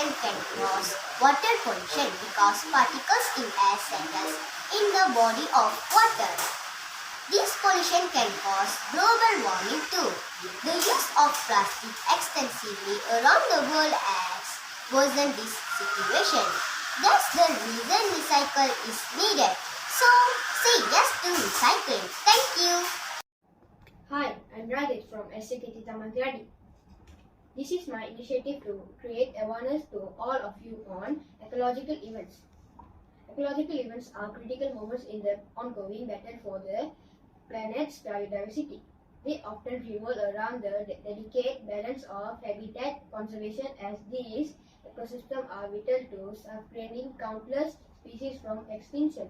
pollution can cause water pollution because particles in air settles in the body of water. This pollution can cause global warming too. The use of plastic extensively around the world has worsened this situation. That's the reason recycle is needed. So, say yes to recycling. Thank you. Hi, I'm Rajesh from SCKT Tamantiadi. This is my initiative to create awareness to all of you on ecological events. Ecological events are critical moments in the ongoing battle for the planet's biodiversity. They often revolve around the delicate balance of habitat conservation, as these ecosystems are vital to sustaining countless species from extinction.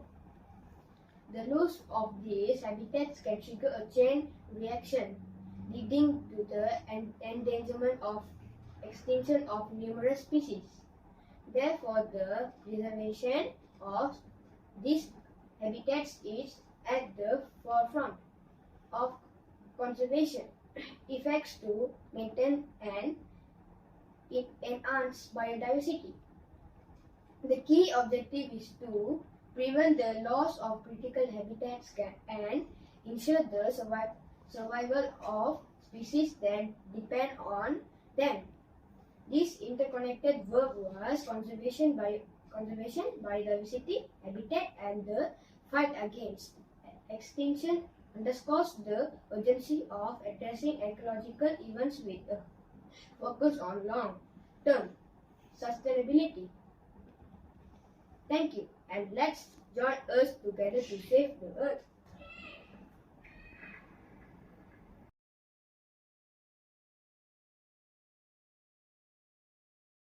The loss of these habitats can trigger a chain reaction, leading to the endangerment of extinction of numerous species. Therefore, the preservation of these habitats is at the forefront of conservation efforts to maintain and enhance biodiversity. The key objective is to prevent the loss of critical habitats and ensure the survival of species that depend on them. This interconnected work was conservation, biodiversity, habitat, and the fight against extinction underscores the urgency of addressing ecological events with a focus on long-term sustainability. Thank you, and let's join us together to save the earth.